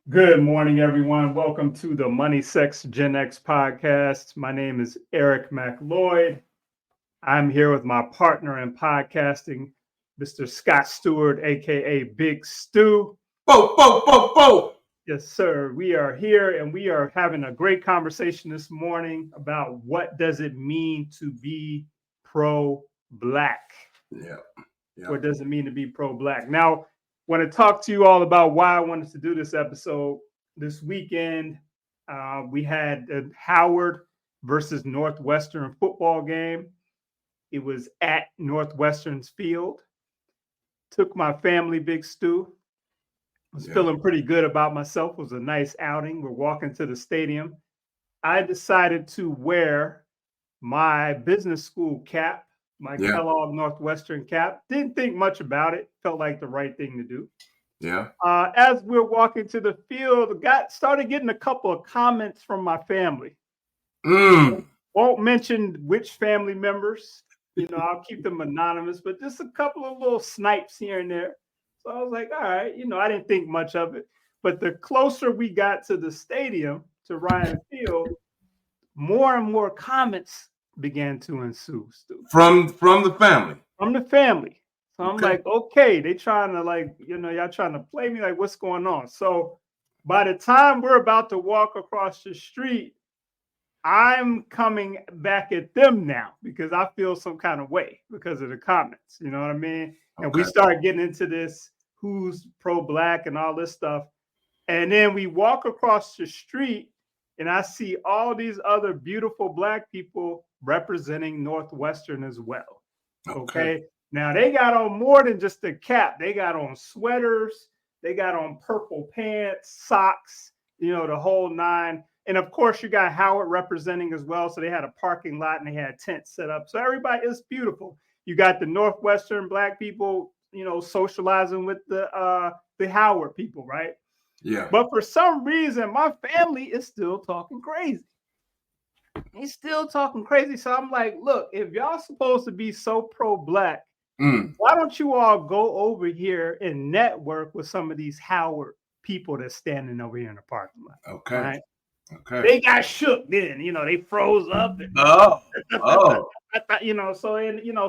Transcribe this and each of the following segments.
Good morning, everyone. Welcome to the Money Sex Gen X podcast. My name is Eric McLeod. I'm here with my partner in podcasting, Mr. Scott Stewart, aka Big Stu. Bo, bo, bo, bo. Yes, sir. We are here and we are having a great conversation this morning about what does it mean to be pro-Black. Yeah. What does it mean to be pro-Black? Now, I want to talk to you all about why I wanted to do this episode. This weekend, we had a Howard versus Northwestern football game. It was at Northwestern's field. Took my family, Big Stu. Was feeling pretty good about myself. It was a nice outing. We're walking to the stadium. I decided to wear my business school cap, my Kellogg Northwestern cap. Didn't think much about it. Felt like the right thing to do. Yeah. As we're walking to the field, started getting a couple of comments from my family. Won't mention which family members. I'll keep them anonymous, but just a couple of little snipes here and there. So I was like, all right, I didn't think much of it. But the closer we got to the stadium, to Ryan Field, more and more comments began to ensue. From the family. From the family. So I'm like, okay, they trying to y'all trying to play me, like, what's going on? So by the time we're about to walk across the street, I'm coming back at them now because I feel some kind of way because of the comments. You know what I mean? And we start getting into this who's pro-Black and all this stuff. And then we walk across the street and I see all these other beautiful Black people representing Northwestern as well. Okay. Now they got on more than just a cap. They got on sweaters. They got on purple pants, socks, the whole nine. And of course, you got Howard representing as well. So they had a parking lot and they had tents set up. So everybody is beautiful. You got the Northwestern Black people, socializing with the Howard people, right? Yeah. But for some reason, my family is still talking crazy. He's still talking crazy. So I'm like, look, if y'all supposed to be so pro-Black, why don't you all go over here and network with some of these Howard people that's standing over here in the parking lot? Okay. Right? Okay. They got shook then, they froze up. And,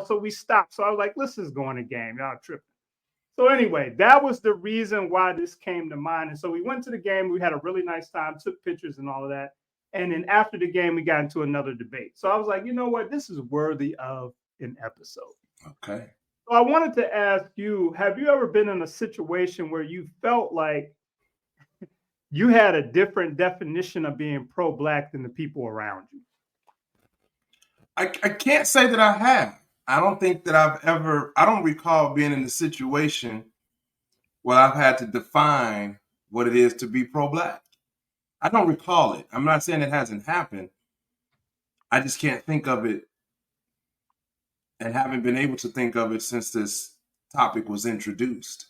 so we stopped. So I was like, this is going to game. Y'all tripping. So anyway, that was the reason why this came to mind. And so we went to the game. We had a really nice time, took pictures and all of that. And then after the game, we got into another debate. So I was like, you know what? This is worthy of an episode. Okay. So I wanted to ask you, have you ever been in a situation where you felt like you had a different definition of being pro-Black than the people around you? I can't say that I have. I don't think that I don't recall being in a situation where I've had to define what it is to be pro-Black. I don't recall it. I'm not saying it hasn't happened. I just can't think of it and haven't been able to think of it since this topic was introduced.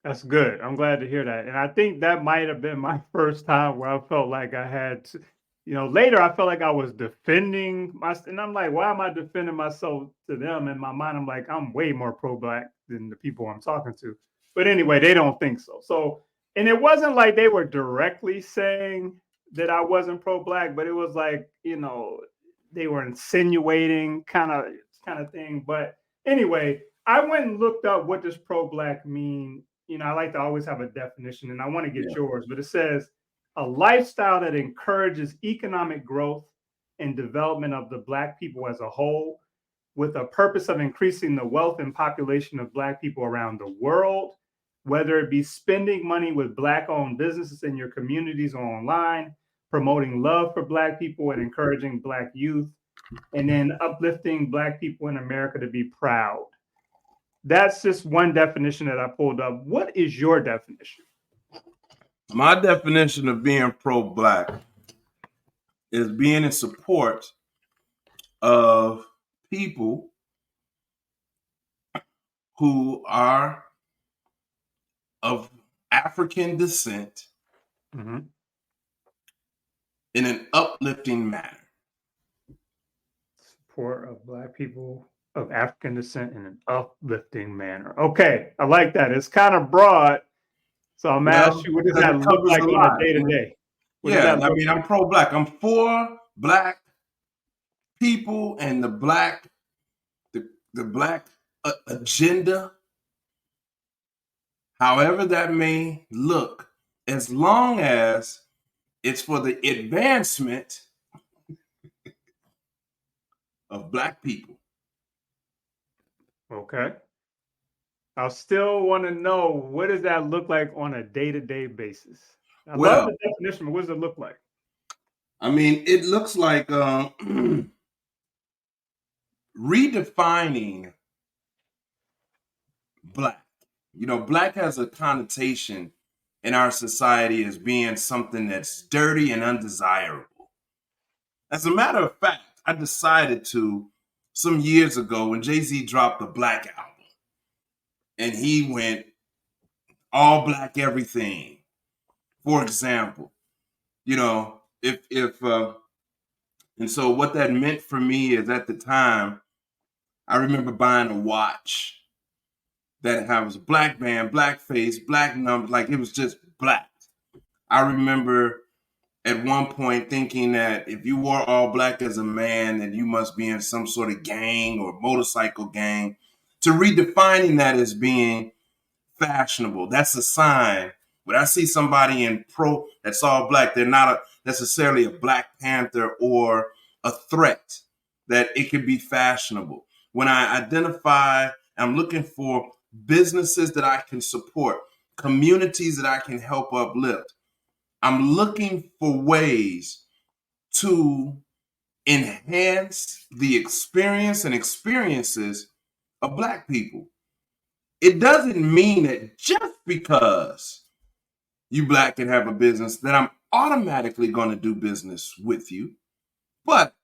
That's good. I'm glad to hear that. And I think that might have been my first time where I felt like I had to, later I felt like I was defending myself. And I'm like, why am I defending myself to them? In my mind, I'm like, I'm way more pro-Black than the people I'm talking to. But anyway, they don't think so. So, and it wasn't like they were directly saying that I wasn't pro-Black, but it was like, they were insinuating kind of thing. But anyway, I went and looked up what does pro-Black mean. I like to always have a definition, and I want to get yours, but it says a lifestyle that encourages economic growth and development of the Black people as a whole, with a purpose of increasing the wealth and population of Black people around the world, whether it be spending money with Black-owned businesses in your communities or online, promoting love for Black people and encouraging Black youth, and then uplifting Black people in America to be proud. That's just one definition that I pulled up. What is your definition? My definition of being pro-Black is being in support of people who are of African descent in an uplifting manner. Support of Black people of African descent in an uplifting manner. Okay, I like that. It's kind of broad, So I'm Well, asking you, what does because that it look covers like a on a lot. day to day? What does Yeah, that I look mean, like? I'm pro-black. I'm for black people and the black agenda, however that may look, as long as it's for the advancement of black people. Okay. I still want to know, what does that look like on a day to day basis? I love Well, the definition, but what does it look like? I mean, it looks like redefining black. You know, black has a connotation in our society as being something that's dirty and undesirable. As a matter of fact, I decided to some years ago when Jay-Z dropped the Black album and he went all black everything. For example, you know, if and so what that meant for me is at the time, I remember buying a watch that has a black band, black face, black numbers, like it was just black. I remember at one point thinking that if you wore all black as a man, then you must be in some sort of gang or motorcycle gang. To redefining that as being fashionable, that's a sign. When I see somebody in pro that's all black, they're not necessarily a Black Panther or a threat, that it can be fashionable. When I identify, I'm looking for businesses that I can support, communities that I can help uplift. I'm looking for ways to enhance the experience and experiences of black people. It doesn't mean that just because you black can have a business that I'm automatically going to do business with you, but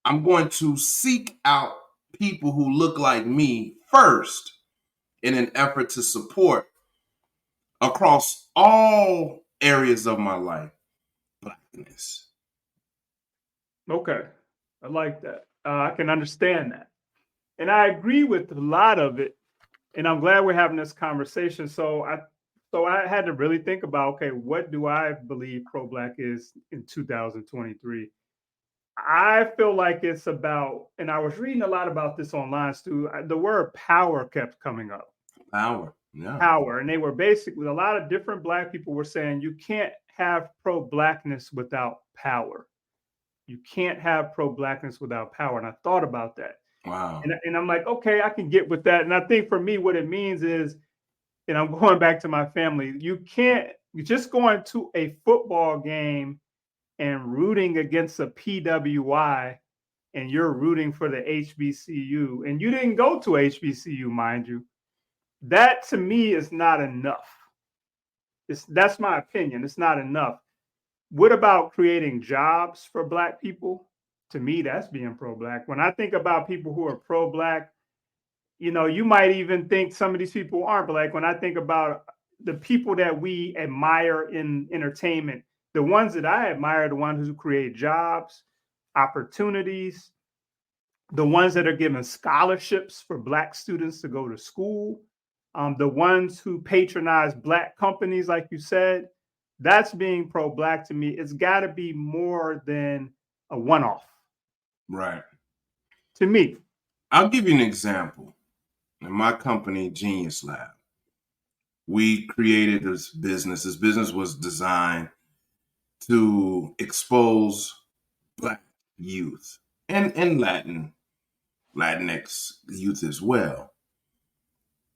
I'm going to seek out people who look like me first in an effort to support across all areas of my life blackness. Okay. I like that. I can understand that. And I agree with a lot of it. And I'm glad we're having this conversation. So I had to really think about, okay, what do I believe pro-black is in 2023? I feel like it's about, and I was reading a lot about this online, Stu. The word power kept coming up. Power. Yeah. Power. And they were basically, a lot of different black people were saying you can't have pro-blackness without power. You can't have pro-blackness without power. And I thought about that. Wow. And I'm like, okay, I can get with that. And I think for me, what it means is, and I'm going back to my family, you can't, you're just going to a football game and rooting against a PWI, and you're rooting for the HBCU, and you didn't go to HBCU, mind you. That to me is not enough. That's my opinion. It's not enough. What about creating jobs for black people? To me, that's being pro-black. When I think about people who are pro-black, you might even think some of these people aren't, but like when I think about the people that we admire in entertainment, the ones that I admire are the ones who create jobs, opportunities, the ones that are giving scholarships for black students to go to school, the ones who patronize black companies, like you said. That's being pro-black to me. It's got to be more than a one-off Right. to me. I'll give you an example. In my company, Genius Lab, we created this business. This business was designed to expose black youth and Latinx youth as well.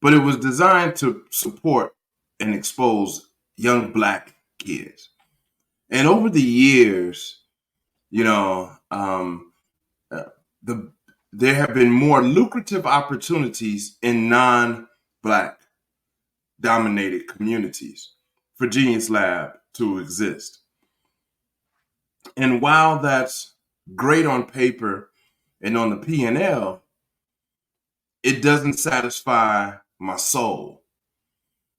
But it was designed to support and expose young black kids. And over the years, you know, uh, the there have been more lucrative opportunities in non-black dominated communities for Genius Lab to exist. And while that's great on paper and on the P&L, it doesn't satisfy my soul.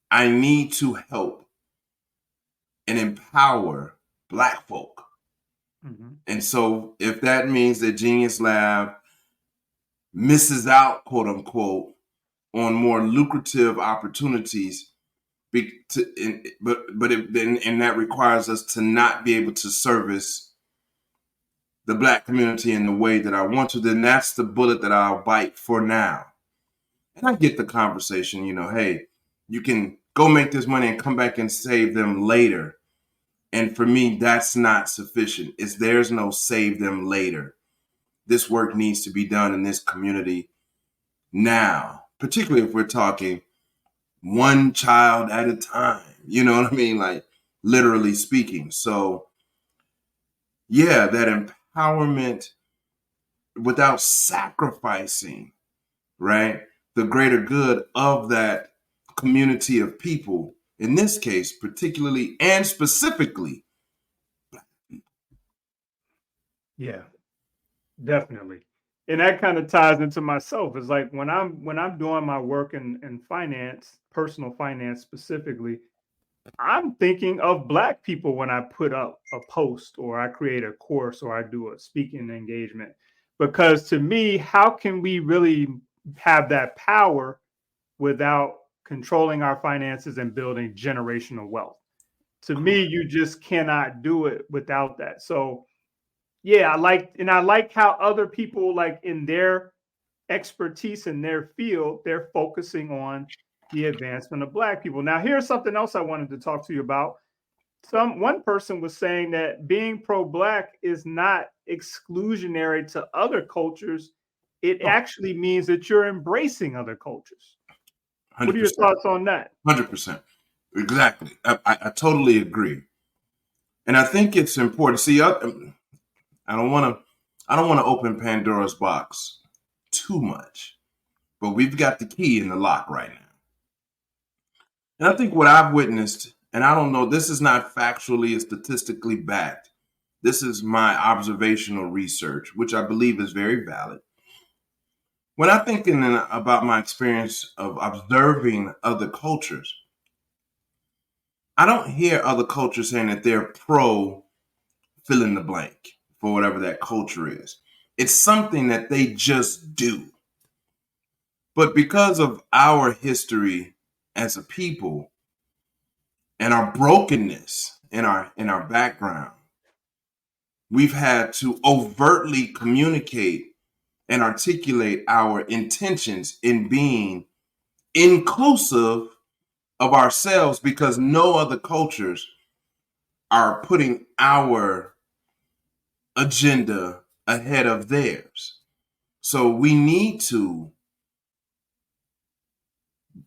I need to help and empower black folk. Mm-hmm. And so if that means that Genius Lab misses out, quote unquote, on more lucrative opportunities And that requires us to not be able to service the Black community in the way that I want to. Then that's the bullet that I'll bite for now. And I get the conversation, hey, you can go make this money and come back and save them later. And for me, that's not sufficient. There's no save them later. This work needs to be done in this community now, particularly if we're talking one child at a time. You know what I mean? Like, literally speaking. So, yeah, that empowerment without sacrificing, right, the greater good of that community of people, in this case, particularly and specifically. Yeah, definitely. And that kind of ties into myself. It's like when I'm doing my work in finance, personal finance specifically, I'm thinking of Black people when I put up a post or I create a course or I do a speaking engagement. Because to me, how can we really have that power without controlling our finances and building generational wealth? To me, you just cannot do it without that. So yeah, I like how other people, like in their expertise in their field, they're focusing on the advancement of Black people. Now, here's something else I wanted to talk to you about. One person was saying that being pro-Black is not exclusionary to other cultures. It Oh, actually means that you're embracing other cultures. What are your 100%. thoughts on that? 100%. Exactly. I totally agree. And I think it's important. See, I don't want to open Pandora's box too much, but we've got the key in the lock right now. And I think what I've witnessed, and I don't know, this is not factually or statistically backed. This is my observational research, which I believe is very valid. When I'm thinking about my experience of observing other cultures, I don't hear other cultures saying that they're pro fill in the blank for whatever that culture is. It's something that they just do. But because of our history as a people and our brokenness in our background, we've had to overtly communicate and articulate our intentions in being inclusive of ourselves because no other cultures are putting our agenda ahead of theirs. So we need to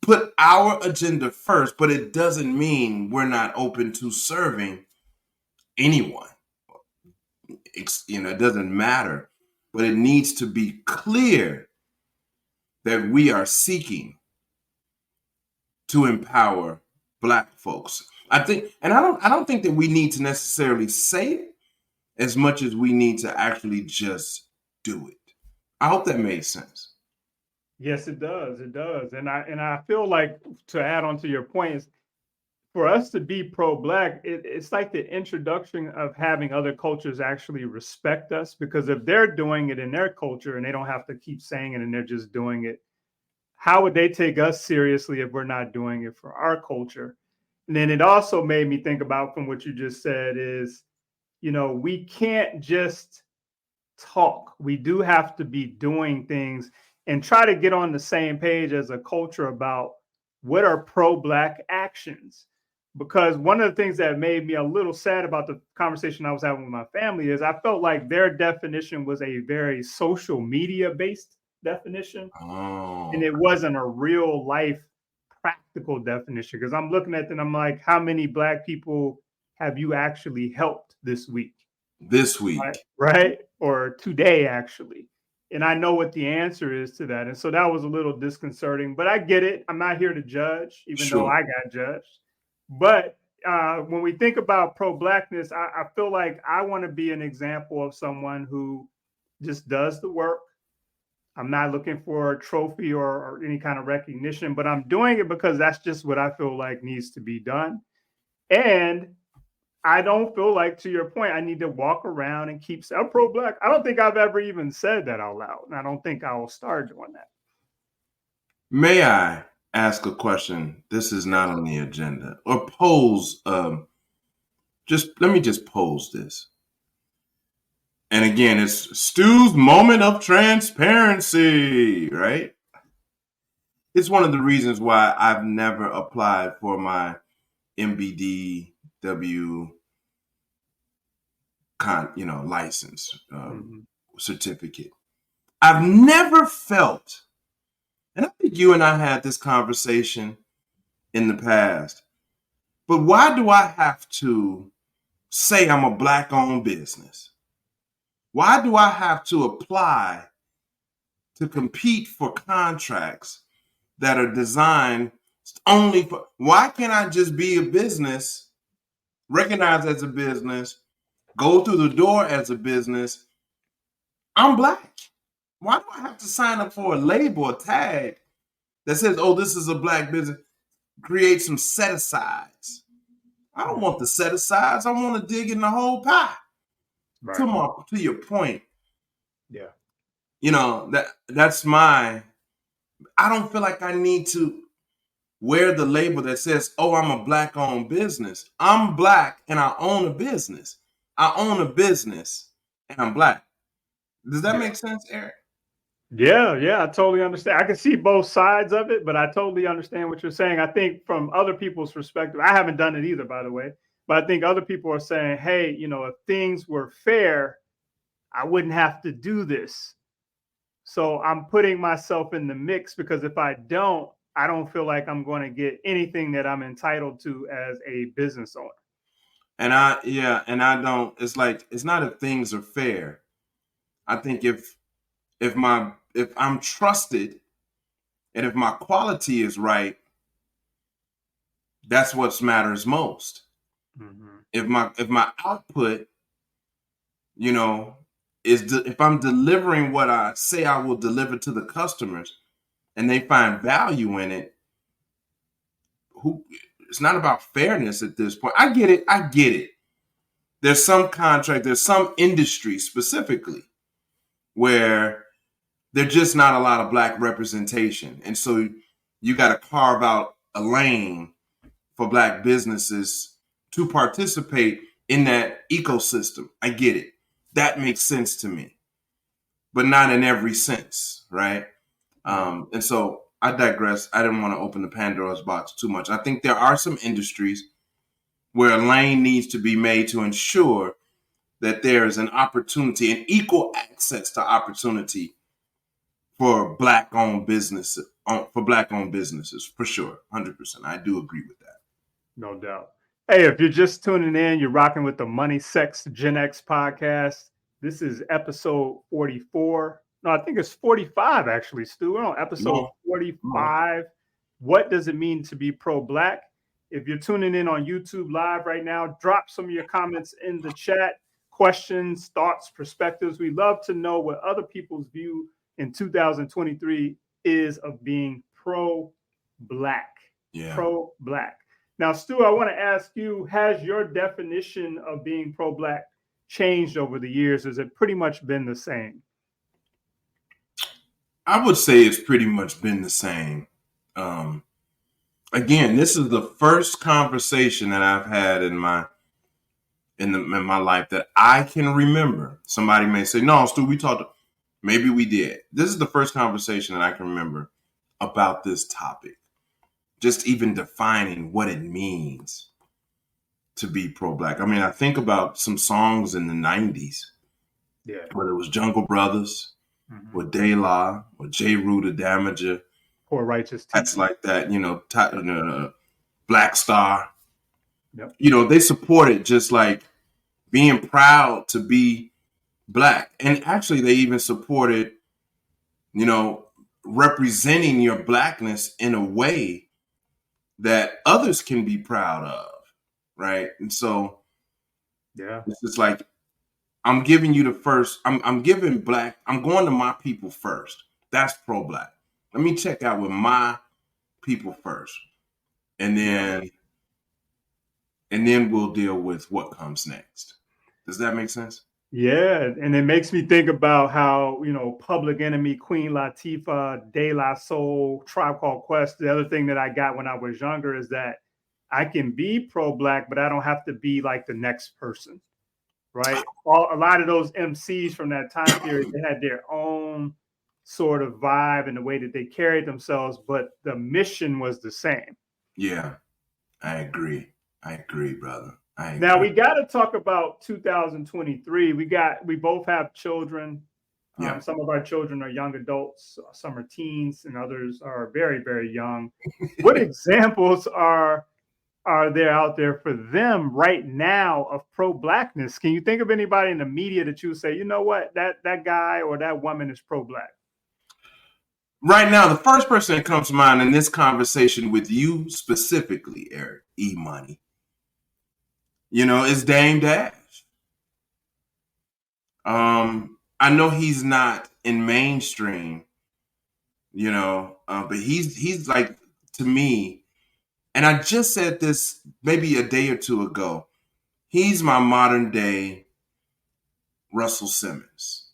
put our agenda first, but it doesn't mean we're not open to serving anyone. It doesn't matter, but it needs to be clear that we are seeking to empower Black folks. I think, and I don't think that we need to necessarily say it as much as we need to actually just do it. I hope that made sense. Yes, it does. It does. And I feel like, to add on to your point, is for us to be pro-Black, it's like the introduction of having other cultures actually respect us, because if they're doing it in their culture and they don't have to keep saying it and they're just doing it, how would they take us seriously if we're not doing it for our culture? And then it also made me think about, from what you just said, is, we can't just talk. We do have to be doing things and try to get on the same page as a culture about what are pro-Black actions. Because one of the things that made me a little sad about the conversation I was having with my family is I felt like their definition was a very social media based definition, and Oh, it wasn't a real life practical definition. Because I'm looking at them, I'm like, how many Black people have you actually helped this week? this Right, week. right, or today actually. And I know what the answer is to that. And so that was a little disconcerting, but I get it. I'm not here to judge, even though Sure. I got judged. But when we think about pro-Blackness, I feel like I want to be an example of someone who just does the work. I'm not looking for a trophy or any kind of recognition, but I'm doing it because that's just what I feel like needs to be done. And I don't feel like, to your point, I need to walk around and keep saying I'm pro-Black. I don't think I've ever even said that out loud, and I don't think I will start doing that. May I? ask a question. This is not on the agenda. Or pose, let me just pose this. And again, it's Stu's moment of transparency, right? It's one of the reasons why I've never applied for my MBDW license certificate. I've never felt, and I think you and I had this conversation in the past, but why do I have to say I'm a Black-owned business? Why do I have to apply to compete for contracts that are designed only for, why can't I just be a business, recognized as a business, go through the door as a business? I'm Black. Why do I have to sign up for a label, a tag that says, oh, this is a Black business? Create some set-asides. I don't want the set-asides. I want to dig in the whole pie. Right. To your point. Yeah. That's I don't feel like I need to wear the label that says, oh, I'm a Black-owned business. I'm Black and I own a business. I own a business and I'm Black. Does that make sense, Eric? Yeah, I totally understand. I can see both sides of it, but I totally understand what you're saying. I think from other people's perspective, I haven't done it either, by the way, but I think other people are saying, hey, if things were fair, I wouldn't have to do this. So I'm putting myself in the mix, because if I don't feel like I'm going to get anything that I'm entitled to as a business owner. And I don't, it's like, it's not if things are fair. I think if I'm trusted and if my quality is right, that's what matters most. Mm-hmm. If my output, if I'm delivering what I say I will deliver to the customers and they find value in it, it's not about fairness at this point. I get it. There's some contract, there's some industry specifically where there's just not a lot of Black representation. And so you got to carve out a lane for Black businesses to participate in that ecosystem. I get it. That makes sense to me, but not in every sense, right? And so I digress. I didn't want to open the Pandora's box too much. I think there are some industries where a lane needs to be made to ensure that there is an opportunity, an equal access to opportunity for Black-owned businesses, for sure, 100%. I do agree with that. No doubt. Hey, if you're just tuning in, you're rocking with the Money, Sex, Gen X podcast. This is episode 44. No, I think it's 45, actually, Stu. We're on episode 45. What does it mean to be pro-Black? If you're tuning in on YouTube Live right now, drop some of your comments in the chat. Questions, thoughts, perspectives. We love to know what other people's view in 2023 is of being pro-Black. Yeah. Pro-Black. Now, Stu, I want to ask you, has your definition of being pro-Black changed over the years? Has it pretty much been the same? I would say it's pretty much been the same. Again, this is the first conversation that I've had in my life that I can remember. Somebody may say, no, Stu, we talked. Maybe we did. This is the first conversation that I can remember about this topic. Just even defining what it means to be pro-Black. I mean, I think about some songs in the 90s, whether it was Jungle Brothers, or De La, or J. Rue the Damager, Poor Righteous Teachers. That's like that, Black Star. Yep. They supported just like being proud to be Black. And actually, they even supported, representing your Blackness in a way that others can be proud of, right? And so, it's just like, I'm giving you the first, I'm giving Black, I'm going to my people first. That's pro-Black. Let me check out with my people first. And then we'll deal with what comes next. Does that make sense? Yeah, and it makes me think about how, Public Enemy, Queen Latifah, De La Soul, Tribe Called Quest. The other thing that I got when I was younger is that I can be pro-black, but I don't have to be like the next person, right? A lot of those MCs from that time period, they had their own sort of vibe and the way that they carried themselves, but the mission was the same. Yeah, I agree. I agree, brother. I Now agree. we got to talk about 2023. We both have children. Yeah. Some of our children are young adults, some are teens, and others are very, very young. What examples are there out there for them right now of pro-blackness? Can you think of anybody in the media that you would say, you know what, that guy or that woman is pro-black? Right now, the first person that comes to mind in this conversation with you specifically, Eric E. Money, is Dame Dash. I know he's not in mainstream, but he's like, to me, and I just said this maybe a day or two ago. He's my modern day Russell Simmons.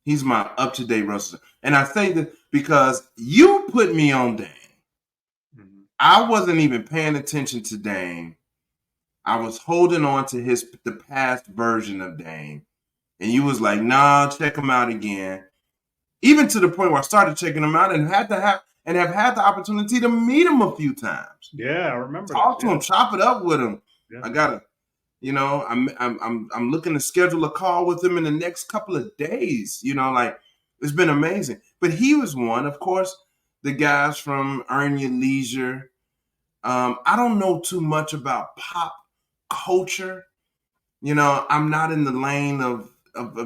He's my up to date Russell, and I think that because you put me on Dame, mm-hmm. I wasn't even paying attention to Dame. I was holding on to the past version of Dame, and you was like, "Nah, check him out again." Even to the point where I started checking him out and have had the opportunity to meet him a few times. Yeah, I remember. Talk to him, chop it up with him. Yeah. I gotta, I'm looking to schedule a call with him in the next couple of days. It's been amazing. But he was one, of course, the guys from Earn Your Leisure. I don't know too much about pop culture. I'm not in the lane of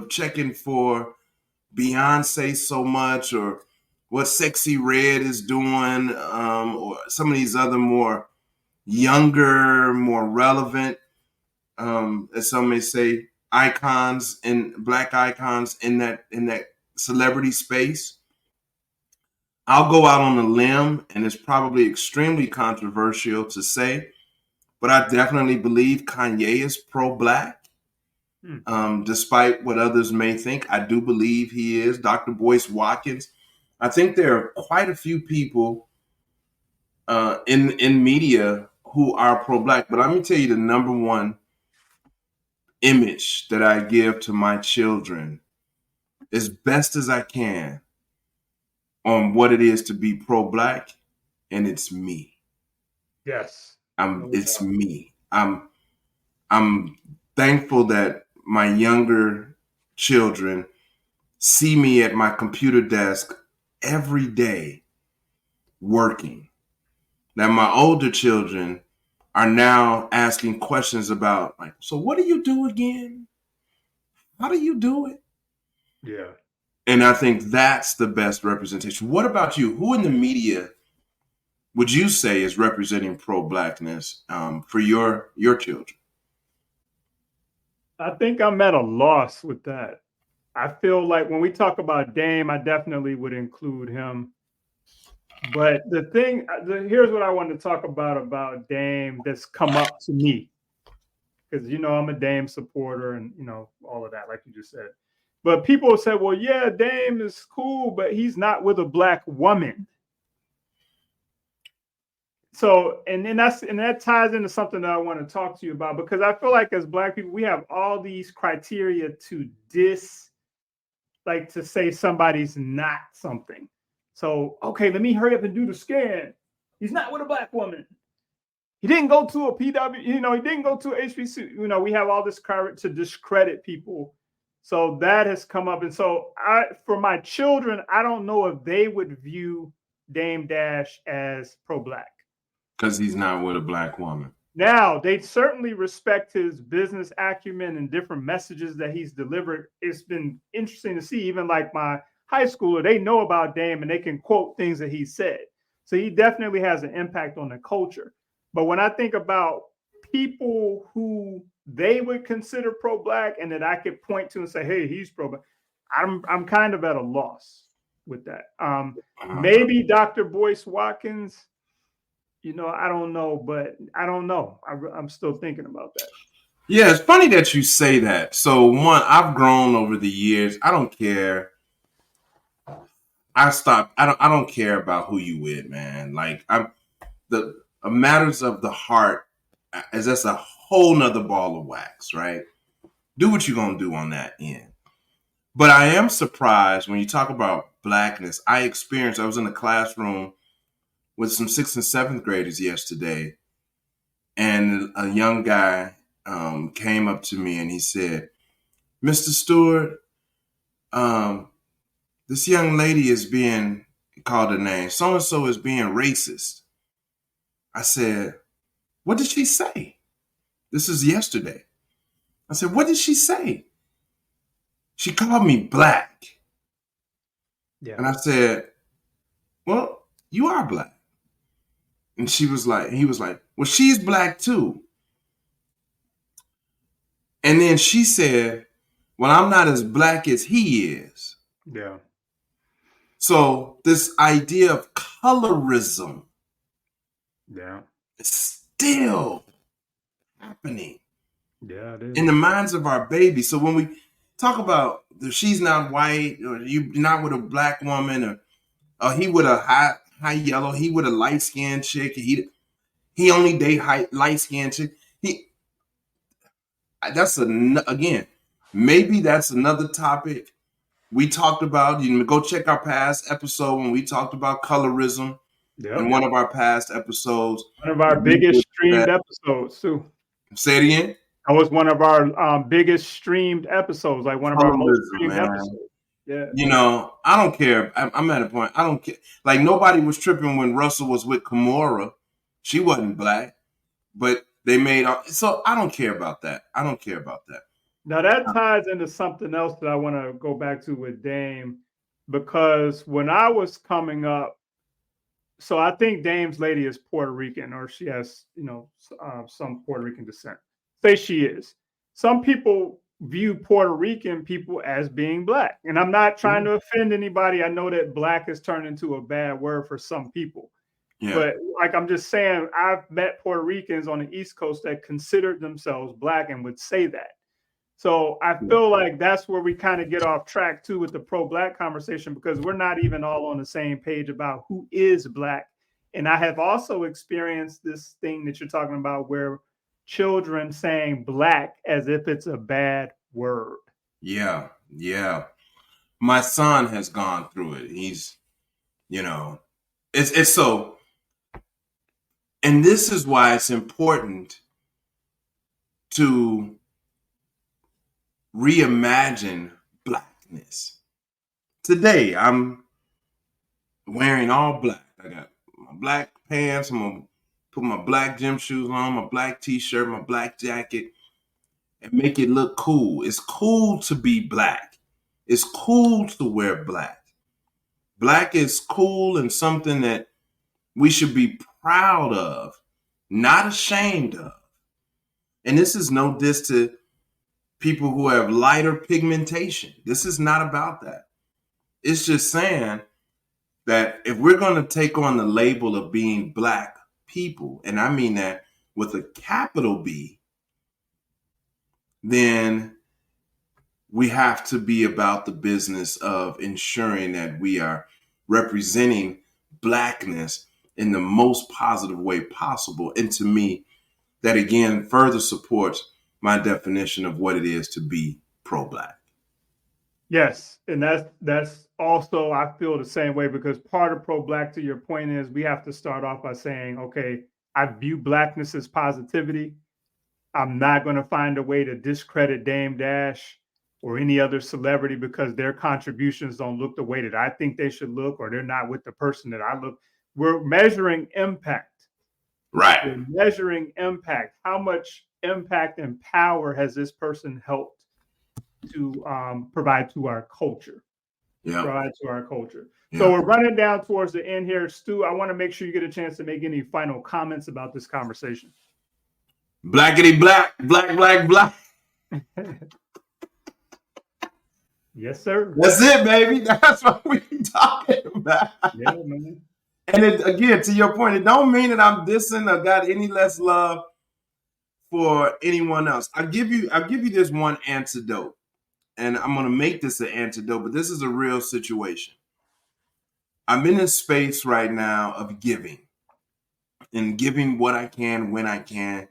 checking for Beyonce so much, or what Sexy Red is doing, or some of these other more younger, more relevant, as some may say, icons and black icons in that celebrity space. I'll go out on a limb, and it's probably extremely controversial to say, but I definitely believe Kanye is pro-black. Despite what others may think, I do believe he is. Dr. Boyce Watkins. I think there are quite a few people in media who are pro-black, but let me tell you the number one image that I give to my children as best as I can on what it is to be pro-black, and it's me. Yes. It's me. I'm thankful that my younger children see me at my computer desk every day working. Now, my older children are now asking questions about, like, so what do you do again? How do you do it? Yeah. And I think that's the best representation. What about you? Who in the media would you say is representing pro-blackness for your children? I think I'm at a loss with that. I feel like when we talk about Dame, I definitely would include him. But here's what I want to talk about Dame that's come up to me. Because, I'm a Dame supporter and, all of that, like you just said. But people say, well, yeah, Dame is cool, but he's not with a black woman. So, and that ties into something that I want to talk to you about, because I feel like as black people, we have all these criteria to to say somebody's not something. So, okay, let me hurry up and do the scan. He's not with a black woman. He didn't go to a PW, he didn't go to a HBC. We have all this courage to discredit people. So that has come up. And so for my children, I don't know if they would view Dame Dash as pro-black. Because he's not with a black woman. Now, they certainly respect his business acumen and different messages that he's delivered. It's been interesting to see, even like my high schooler, they know about Dame and they can quote things that he said. So he definitely has an impact on the culture. But when I think about people who they would consider pro-black and that I could point to and say, hey, he's pro-black, I'm kind of at a loss with that. Maybe Dr. Boyce Watkins, I don't know, but I don't know. I'm still thinking about that. Yeah, it's funny that you say that. So one, I've grown over the years. I don't care. I stopped. I don't care about who you with, man. Like I'm the matters of the heart is that's a whole nother ball of wax, right? Do what you're gonna do on that end. But I am surprised when you talk about blackness. I was in a classroom with some 6th and 7th graders yesterday, and a young guy came up to me and he said, "Mr. Stewart, um, this young lady is being called a name. So and so is being racist." I said, "What did she say?" This is yesterday. I said, "What did she say?" "She called me black." Yeah. And I said, "Well, you are black." And he was like, "Well, she's black too." And then she said, "Well, I'm not as black as he is." Yeah. So this idea of colorism Yeah. is still happening Yeah, it in the is. minds of our babies. So when we talk about she's not white, or you not with a black woman, or he with a high yellow, he with a light skinned chick, he only date light skinned chick. He that's again, maybe that's another topic we talked about. You can go check our past episode when we talked about colorism in Yep. one of our past episodes. One of our biggest Revisit streamed that. episodes too. Say it again. That was one of our biggest streamed episodes, like one of our most Colorism, streamed man. episodes. Yeah. You know, I don't care. I'm at a point. I don't care. Like nobody was tripping when Russell was with Kimura. She wasn't black, but they made. So I don't care about that. I don't care about that. Now that ties into something else that I want to go back to with Dame, because when I was coming up, so I think Dame's lady is Puerto Rican, or she has, some Puerto Rican descent. Say she is. Some people view Puerto Rican people as being black, and I'm not trying to offend anybody. I know that black has turned into a bad word for some people, Yeah. but like I'm just saying, I've met Puerto Ricans on the East Coast that considered themselves black and would say that. So I Yeah. feel like that's where we kind of get off track too with the pro-black conversation, because we're not even all on the same page about who is black. And I have also experienced this thing that you're talking about where children saying black as if it's a bad word. Yeah. Yeah. My son has gone through it. He's, it's so, and this is why it's important to reimagine blackness. Today, I'm wearing all black. I got my black pants. I'm gonna put my black gym shoes on, my black t-shirt, my black jacket, and make it look cool. It's cool to be black. It's cool to wear black. Black is cool and something that we should be proud of, not ashamed of. And this is no diss to people who have lighter pigmentation. This is not about that. It's just saying that if we're going to take on the label of being black people, and I mean that with a capital B, then we have to be about the business of ensuring that we are representing blackness in the most positive way possible. And to me, that again further supports my definition of what it is to be pro-black. Yes, and that's also, I feel the same way, because part of pro-black, to your point, is we have to start off by saying, okay, I view blackness as positivity. I'm not going to find a way to discredit Dame Dash or any other celebrity because their contributions don't look the way that I think they should look, or they're not with the person that I look. We're measuring impact. Right. We're measuring impact. How much impact and power has this person helped to provide to our culture? Yeah. Provide to our culture. Yeah. So we're running down towards the end here. Stu, I want to make sure you get a chance to make any final comments about this conversation. Blackity black, black, black, black. Yes, sir. That's it, baby. That's what we talking about. Yeah, man. And it, again, to your point, it don't mean that I'm dissing or got any less love for anyone else. I'll give you this one antidote, and I'm going to make this an antidote, but this is a real situation. I'm in a space right now of giving, and giving what I can, when I can,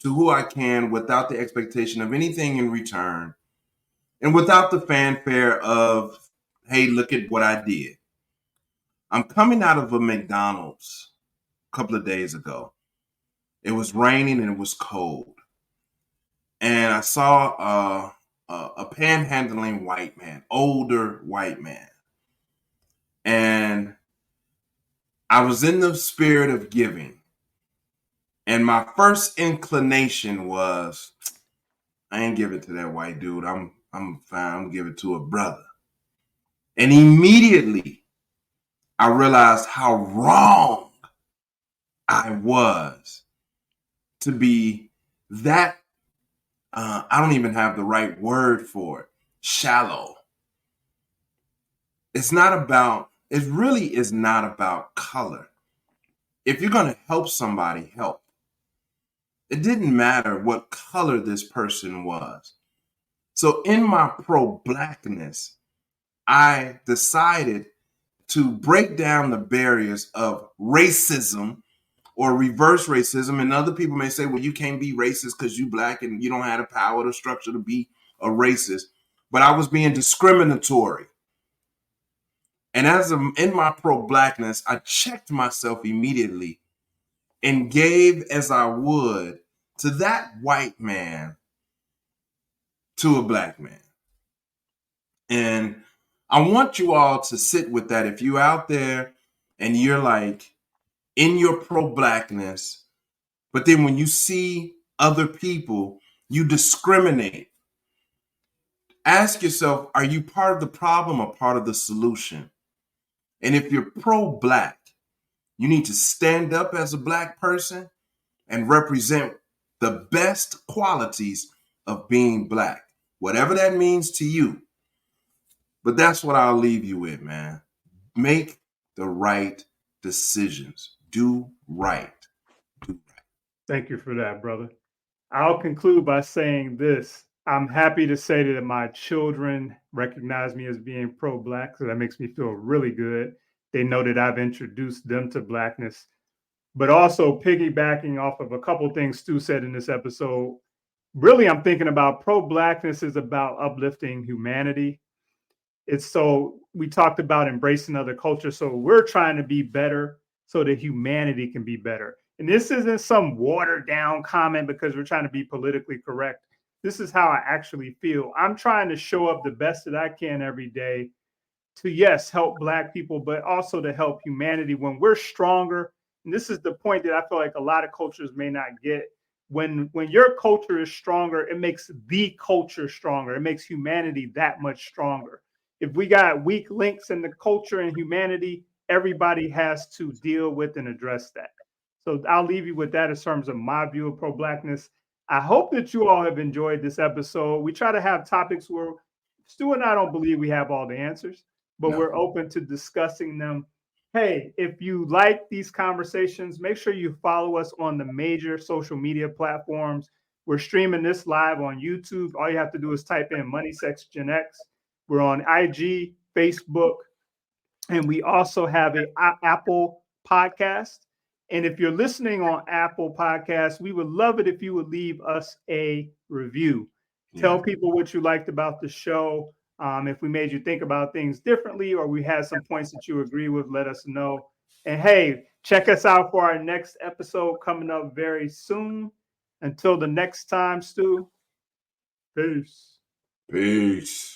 to who I can, without the expectation of anything in return, and without the fanfare of, hey, look at what I did. I'm coming out of a McDonald's a couple of days ago. It was raining and it was cold. And I saw a panhandling white man, older white man. And I was in the spirit of giving. And my first inclination was, I ain't give it to that white dude. I'm fine. I'm gonna give it to a brother. And immediately I realized how wrong I was to be that, I don't even have the right word for it, shallow. It really is not about color. If you're going to help somebody, help. It didn't matter what color this person was. So in my pro-blackness, I decided to break down the barriers of racism or reverse racism. And other people may say, well, you can't be racist because you black and you don't have the power or structure to be a racist. But I was being discriminatory. And in my pro-blackness, I checked myself immediately and gave as I would to that white man to a black man. And I want you all to sit with that. If you're out there and you're like in your pro-blackness, but then when you see other people, you discriminate. Ask yourself, are you part of the problem or part of the solution? And if you're pro-black, you need to stand up as a black person and represent the best qualities of being black, whatever that means to you. But that's what I'll leave you with, man. Make the right decisions. Do right. Do right. Thank you for that, brother. I'll conclude by saying this. I'm happy to say that my children recognize me as being pro-black, so that makes me feel really good. They know that I've introduced them to blackness. But also piggybacking off of a couple things Stu said in this episode, really I'm thinking about pro-blackness is about uplifting humanity. It's so we talked about embracing other cultures. So we're trying to be better so that humanity can be better. And this isn't some watered down comment because we're trying to be politically correct. This is how I actually feel. I'm trying to show up the best that I can every day to, yes, help Black people, but also to help humanity when we're stronger. And this is the point that I feel like a lot of cultures may not get. When your culture is stronger, it makes the culture stronger. It makes humanity that much stronger. If we got weak links in the culture and humanity, everybody has to deal with and address that. So I'll leave you with that in terms of my view of pro-Blackness. I hope that you all have enjoyed this episode. We try to have topics where Stu and I don't believe we have all the answers, but we're open to discussing them. Hey, if you like these conversations, make sure you follow us on the major social media platforms. We're streaming this live on YouTube. All you have to do is type in Money Sex Gen X. We're on IG, Facebook, and we also have an Apple podcast. And if you're listening on Apple Podcasts, we would love it if you would leave us a review. Tell people what you liked about the show. If we made you think about things differently or we had some points that you agree with, let us know. And hey, check us out for our next episode coming up very soon. Until the next time, Stu. Peace. Peace.